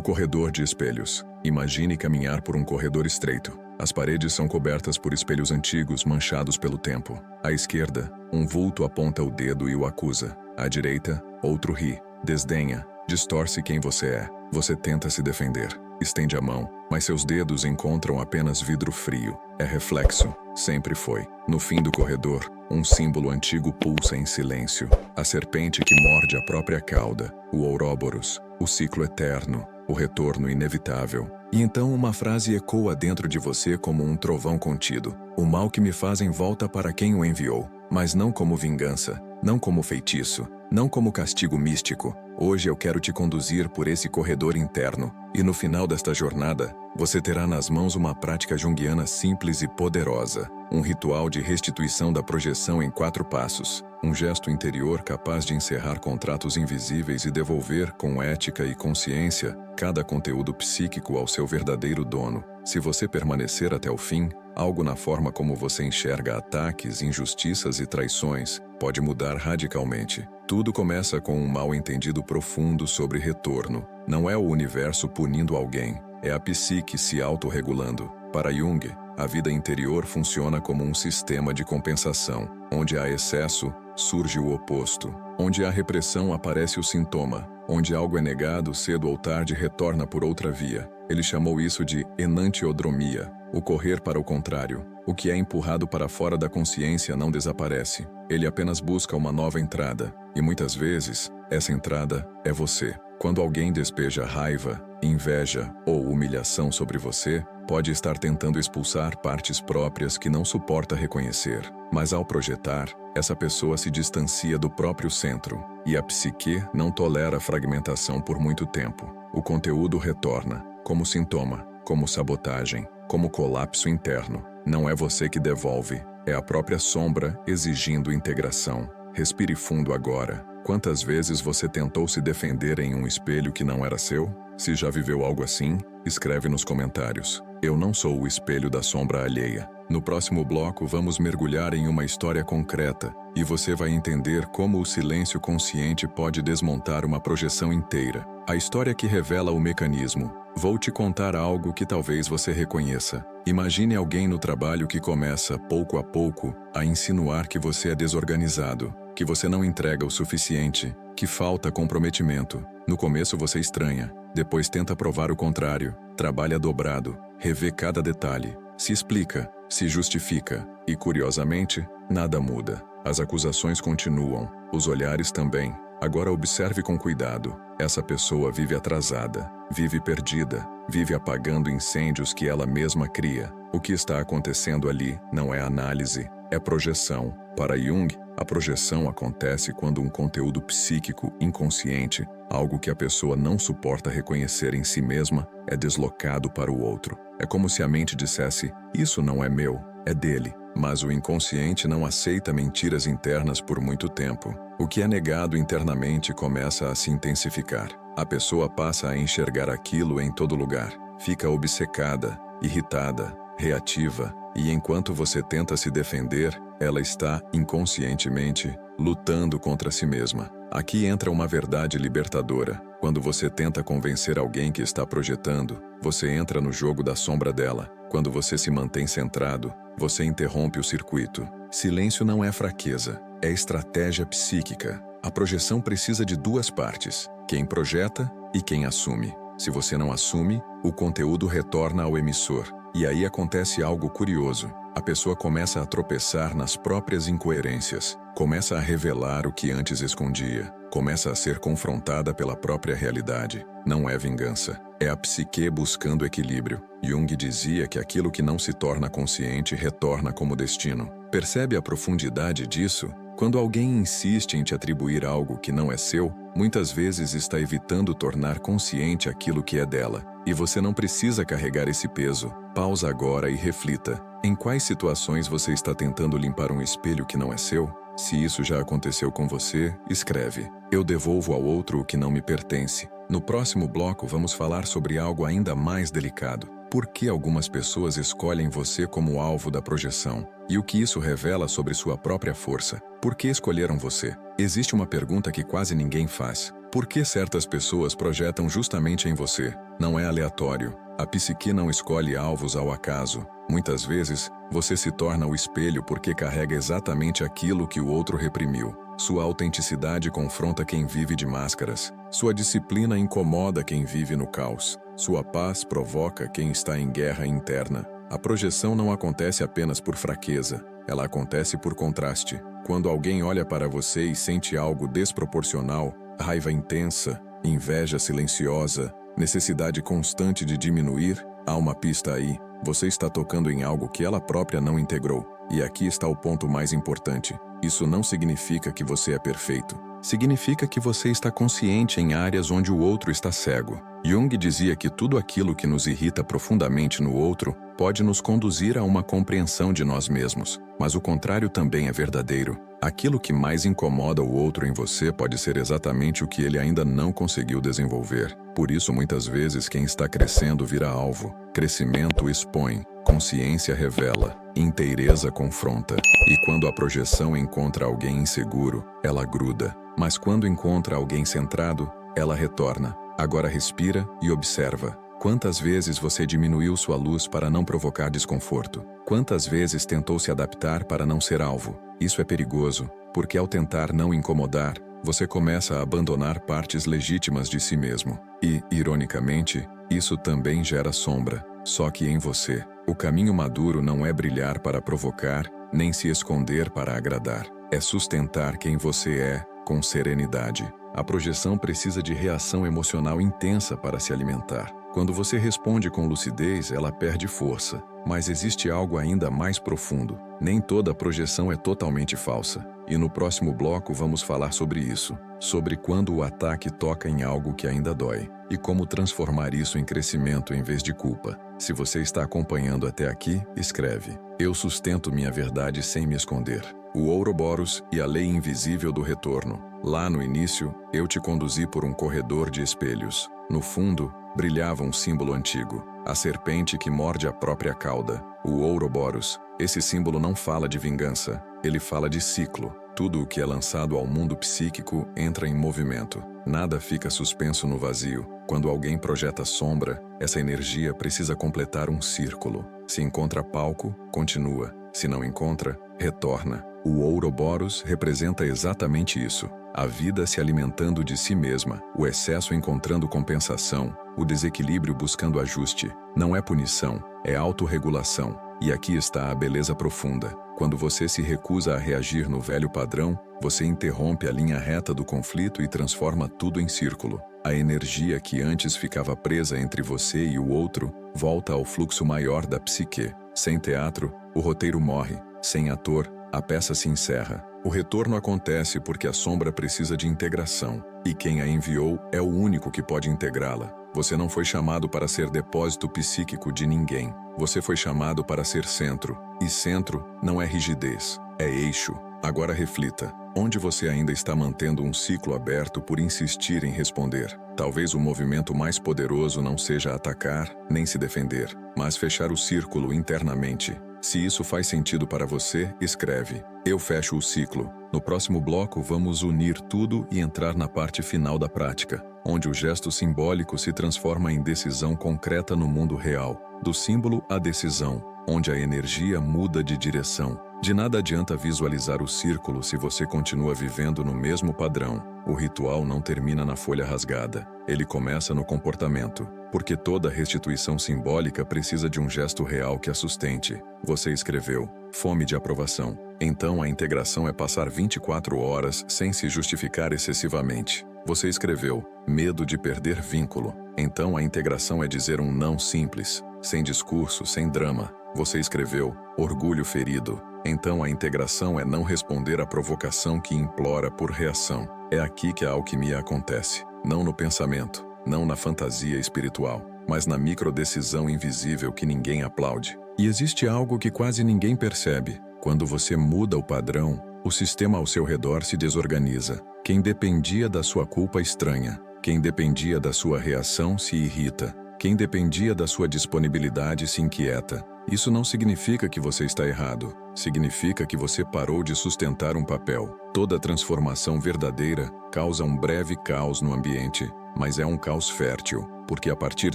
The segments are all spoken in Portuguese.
O corredor de espelhos. Imagine caminhar por um corredor estreito. As paredes são cobertas por espelhos antigos, manchados pelo tempo. À esquerda, um vulto aponta o dedo e o acusa. À direita, outro ri, desdenha, distorce quem você é. Você tenta se defender. Estende a mão, mas seus dedos encontram apenas vidro frio. É reflexo. Sempre foi. No fim do corredor, um símbolo antigo pulsa em silêncio. A serpente que morde a própria cauda. O Ouroboros. O ciclo eterno. O retorno inevitável. E então uma frase ecoa dentro de você como um trovão contido. O mal que me fazem volta para quem o enviou, mas não como vingança, não como feitiço, não como castigo místico. Hoje eu quero te conduzir por esse corredor interno, e no final desta jornada, você terá nas mãos uma prática junguiana simples e poderosa, um ritual de restituição da projeção em 4 passos, um gesto interior capaz de encerrar contratos invisíveis e devolver, com ética e consciência, cada conteúdo psíquico ao seu verdadeiro dono. Se você permanecer até o fim, algo na forma como você enxerga ataques, injustiças e traições pode mudar radicalmente. Tudo começa com um mal-entendido profundo sobre retorno. Não é o universo punindo alguém, é a psique se autorregulando. Para Jung, a vida interior funciona como um sistema de compensação. Onde há excesso, surge o oposto. Onde há repressão, aparece o sintoma. Onde algo é negado, cedo ou tarde retorna por outra via. Ele chamou isso de enantiodromia, o correr para o contrário. O que é empurrado para fora da consciência não desaparece. Ele apenas busca uma nova entrada. E muitas vezes, essa entrada é você. Quando alguém despeja raiva, inveja ou humilhação sobre você, pode estar tentando expulsar partes próprias que não suporta reconhecer. Mas ao projetar, essa pessoa se distancia do próprio centro. E a psique não tolera fragmentação por muito tempo. O conteúdo retorna, como sintoma, como sabotagem, como colapso interno. Não é você que devolve, é a própria sombra exigindo integração. Respire fundo agora. Quantas vezes você tentou se defender em um espelho que não era seu? Se já viveu algo assim, escreve nos comentários. Eu não sou o espelho da sombra alheia. No próximo bloco vamos mergulhar em uma história concreta e você vai entender como o silêncio consciente pode desmontar uma projeção inteira. A história que revela o mecanismo. Vou te contar algo que talvez você reconheça. Imagine alguém no trabalho que começa, pouco a pouco, a insinuar que você é desorganizado, que você não entrega o suficiente, que falta comprometimento. No começo você estranha, depois tenta provar o contrário, trabalha dobrado, revê cada detalhe, se explica, se justifica, e curiosamente, nada muda. As acusações continuam, os olhares também. Agora observe com cuidado. Essa pessoa vive atrasada, vive perdida, vive apagando incêndios que ela mesma cria. O que está acontecendo ali não é análise, é projeção. Para Jung, a projeção acontece quando um conteúdo psíquico inconsciente, algo que a pessoa não suporta reconhecer em si mesma, é deslocado para o outro. É como se a mente dissesse, isso não é meu, é dele. Mas o inconsciente não aceita mentiras internas por muito tempo. O que é negado internamente começa a se intensificar. A pessoa passa a enxergar aquilo em todo lugar. Fica obcecada, irritada, reativa, e enquanto você tenta se defender, ela está, inconscientemente, lutando contra si mesma. Aqui entra uma verdade libertadora. Quando você tenta convencer alguém que está projetando, você entra no jogo da sombra dela. Quando você se mantém centrado, você interrompe o circuito. Silêncio não é fraqueza, é estratégia psíquica. A projeção precisa de 2 partes, quem projeta e quem assume. Se você não assume, o conteúdo retorna ao emissor. E aí acontece algo curioso. A pessoa começa a tropeçar nas próprias incoerências, começa a revelar o que antes escondia, começa a ser confrontada pela própria realidade. Não é vingança, é a psique buscando equilíbrio. Jung dizia que aquilo que não se torna consciente retorna como destino. Percebe a profundidade disso? Quando alguém insiste em te atribuir algo que não é seu, muitas vezes está evitando tornar consciente aquilo que é dela. E você não precisa carregar esse peso. Pausa agora e reflita. Em quais situações você está tentando limpar um espelho que não é seu? Se isso já aconteceu com você, escreve. Eu devolvo ao outro o que não me pertence. No próximo bloco vamos falar sobre algo ainda mais delicado. Por que algumas pessoas escolhem você como alvo da projeção? E o que isso revela sobre sua própria força? Por que escolheram você? Existe uma pergunta que quase ninguém faz. Por que certas pessoas projetam justamente em você? Não é aleatório. A psique não escolhe alvos ao acaso. Muitas vezes, você se torna o espelho porque carrega exatamente aquilo que o outro reprimiu. Sua autenticidade confronta quem vive de máscaras. Sua disciplina incomoda quem vive no caos. Sua paz provoca quem está em guerra interna. A projeção não acontece apenas por fraqueza. Ela acontece por contraste. Quando alguém olha para você e sente algo desproporcional, raiva intensa, inveja silenciosa, necessidade constante de diminuir, há uma pista aí. Você está tocando em algo que ela própria não integrou. E aqui está o ponto mais importante. Isso não significa que você é perfeito. Significa que você está consciente em áreas onde o outro está cego. Jung dizia que tudo aquilo que nos irrita profundamente no outro pode nos conduzir a uma compreensão de nós mesmos. Mas o contrário também é verdadeiro. Aquilo que mais incomoda o outro em você pode ser exatamente o que ele ainda não conseguiu desenvolver. Por isso, muitas vezes, quem está crescendo vira alvo. Crescimento expõe, consciência revela, inteireza confronta. E quando a projeção encontra alguém inseguro, ela gruda. Mas quando encontra alguém centrado, ela retorna. Agora respira e observa. Quantas vezes você diminuiu sua luz para não provocar desconforto? Quantas vezes tentou se adaptar para não ser alvo? Isso é perigoso, porque ao tentar não incomodar, você começa a abandonar partes legítimas de si mesmo. E, ironicamente, isso também gera sombra, só que em você. O caminho maduro não é brilhar para provocar, nem se esconder para agradar. É sustentar quem você é, com serenidade. A projeção precisa de reação emocional intensa para se alimentar. Quando você responde com lucidez, ela perde força. Mas existe algo ainda mais profundo. Nem toda projeção é totalmente falsa. E no próximo bloco vamos falar sobre isso. Sobre quando o ataque toca em algo que ainda dói. E como transformar isso em crescimento em vez de culpa. Se você está acompanhando até aqui, escreve. Eu sustento minha verdade sem me esconder. O Ouroboros e a lei invisível do retorno. Lá no início, eu te conduzi por um corredor de espelhos. No fundo, brilhava um símbolo antigo. A serpente que morde a própria cauda. O Ouroboros. Esse símbolo não fala de vingança. Ele fala de ciclo. Tudo o que é lançado ao mundo psíquico entra em movimento. Nada fica suspenso no vazio. Quando alguém projeta sombra, essa energia precisa completar um círculo. Se encontra palco, continua. Se não encontra, retorna. O Ouroboros representa exatamente isso. A vida se alimentando de si mesma, o excesso encontrando compensação, o desequilíbrio buscando ajuste. Não é punição, é autorregulação. E aqui está a beleza profunda. Quando você se recusa a reagir no velho padrão, você interrompe a linha reta do conflito e transforma tudo em círculo. A energia que antes ficava presa entre você e o outro volta ao fluxo maior da psique. Sem teatro, o roteiro morre. Sem ator, a peça se encerra. O retorno acontece porque a sombra precisa de integração, e quem a enviou é o único que pode integrá-la. Você não foi chamado para ser depósito psíquico de ninguém. Você foi chamado para ser centro, e centro não é rigidez, é eixo. Agora reflita, onde você ainda está mantendo um ciclo aberto por insistir em responder? Talvez o movimento mais poderoso não seja atacar, nem se defender, mas fechar o círculo internamente. Se isso faz sentido para você, escreve. Eu fecho o ciclo. No próximo bloco vamos unir tudo e entrar na parte final da prática, onde o gesto simbólico se transforma em decisão concreta no mundo real. Do símbolo à decisão, onde a energia muda de direção. De nada adianta visualizar o círculo se você continua vivendo no mesmo padrão. O ritual não termina na folha rasgada. Ele começa no comportamento. Porque toda restituição simbólica precisa de um gesto real que a sustente. Você escreveu, fome de aprovação. Então a integração é passar 24 horas sem se justificar excessivamente. Você escreveu, medo de perder vínculo. Então a integração é dizer um não simples, sem discurso, sem drama. Você escreveu, orgulho ferido. Então a integração é não responder à provocação que implora por reação. É aqui que a alquimia acontece. Não no pensamento, não na fantasia espiritual, mas na microdecisão invisível que ninguém aplaude. E existe algo que quase ninguém percebe. Quando você muda o padrão, o sistema ao seu redor se desorganiza. Quem dependia da sua culpa estranha. Quem dependia da sua reação se irrita. Quem dependia da sua disponibilidade se inquieta. Isso não significa que você está errado. Significa que você parou de sustentar um papel. Toda transformação verdadeira causa um breve caos no ambiente, mas é um caos fértil, porque a partir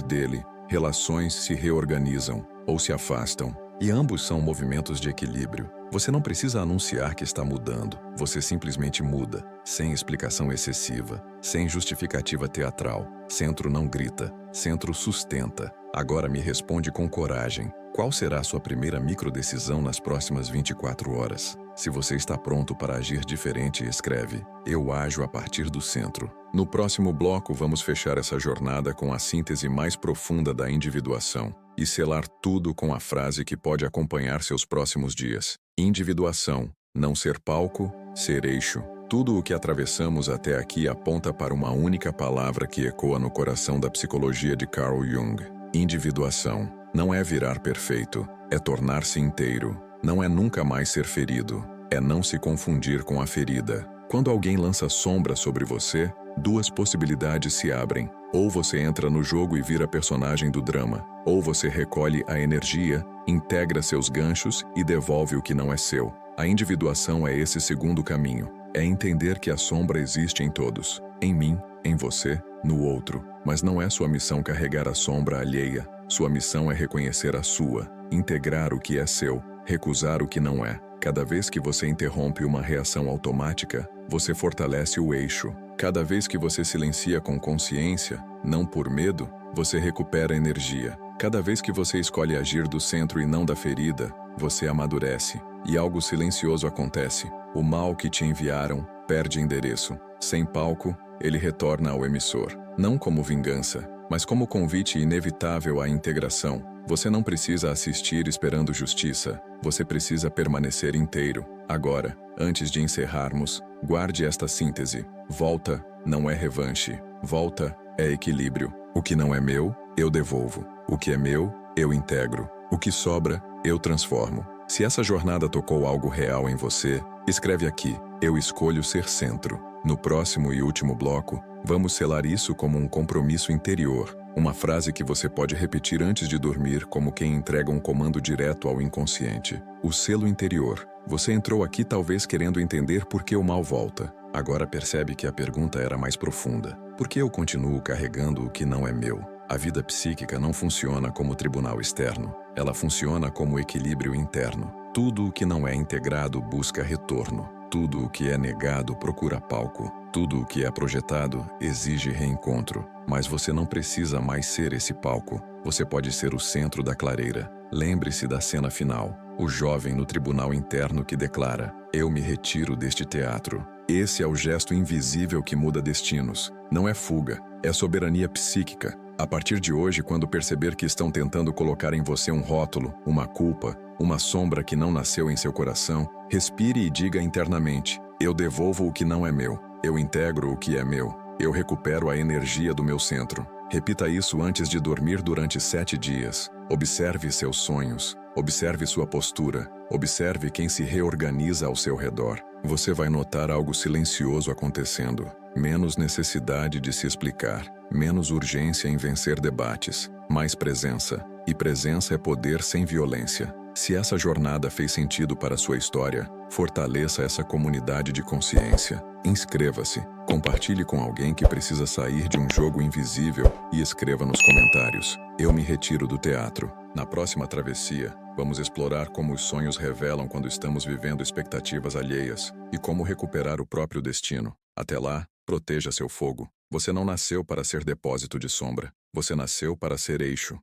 dele, relações se reorganizam ou se afastam. E ambos são movimentos de equilíbrio. Você não precisa anunciar que está mudando. Você simplesmente muda, sem explicação excessiva, sem justificativa teatral. Centro não grita, centro sustenta. Agora me responde com coragem. Qual será a sua primeira microdecisão nas próximas 24 horas? Se você está pronto para agir diferente, escreve: eu ajo a partir do centro. No próximo bloco, vamos fechar essa jornada com a síntese mais profunda da individuação e selar tudo com a frase que pode acompanhar seus próximos dias. Individuação, não ser palco, ser eixo. Tudo o que atravessamos até aqui aponta para uma única palavra que ecoa no coração da psicologia de Carl Jung. Individuação. Não é virar perfeito, é tornar-se inteiro. Não é nunca mais ser ferido, é não se confundir com a ferida. Quando alguém lança sombra sobre você, duas possibilidades se abrem. Ou você entra no jogo e vira personagem do drama, ou você recolhe a energia, integra seus ganchos e devolve o que não é seu. A individuação é esse segundo caminho. É entender que a sombra existe em todos. Em mim, em você, no outro. Mas não é sua missão carregar a sombra alheia. Sua missão é reconhecer a sua, integrar o que é seu, recusar o que não é. Cada vez que você interrompe uma reação automática, você fortalece o eixo. Cada vez que você silencia com consciência, não por medo, você recupera energia. Cada vez que você escolhe agir do centro e não da ferida, você amadurece. E algo silencioso acontece. O mal que te enviaram perde endereço. Sem palco, ele retorna ao emissor. Não como vingança, mas como convite inevitável à integração. Você não precisa assistir esperando justiça. Você precisa permanecer inteiro. Agora, antes de encerrarmos, guarde esta síntese. Volta não é revanche. Volta é equilíbrio. O que não é meu, eu devolvo. O que é meu, eu integro. O que sobra, eu transformo. Se essa jornada tocou algo real em você, escreve aqui: eu escolho ser centro. No próximo e último bloco, vamos selar isso como um compromisso interior, uma frase que você pode repetir antes de dormir como quem entrega um comando direto ao inconsciente. O selo interior. Você entrou aqui talvez querendo entender por que o mal volta. Agora percebe que a pergunta era mais profunda. Por que eu continuo carregando o que não é meu? A vida psíquica não funciona como tribunal externo. Ela funciona como equilíbrio interno. Tudo o que não é integrado busca retorno. Tudo o que é negado procura palco. Tudo o que é projetado exige reencontro. Mas você não precisa mais ser esse palco. Você pode ser o centro da clareira. Lembre-se da cena final. O jovem no tribunal interno que declara: eu me retiro deste teatro. Esse é o gesto invisível que muda destinos. Não é fuga, é soberania psíquica. A partir de hoje, quando perceber que estão tentando colocar em você um rótulo, uma culpa, uma sombra que não nasceu em seu coração, respire e diga internamente: eu devolvo o que não é meu. Eu integro o que é meu. Eu recupero a energia do meu centro. Repita isso antes de dormir durante 7 dias. Observe seus sonhos. Observe sua postura. Observe quem se reorganiza ao seu redor. Você vai notar algo silencioso acontecendo. Menos necessidade de se explicar. Menos urgência em vencer debates. Mais presença. E presença é poder sem violência. Se essa jornada fez sentido para sua história, fortaleça essa comunidade de consciência. Inscreva-se, compartilhe com alguém que precisa sair de um jogo invisível e escreva nos comentários: eu me retiro do teatro. Na próxima travessia, vamos explorar como os sonhos revelam quando estamos vivendo expectativas alheias e como recuperar o próprio destino. Até lá, proteja seu fogo. Você não nasceu para ser depósito de sombra. Você nasceu para ser eixo.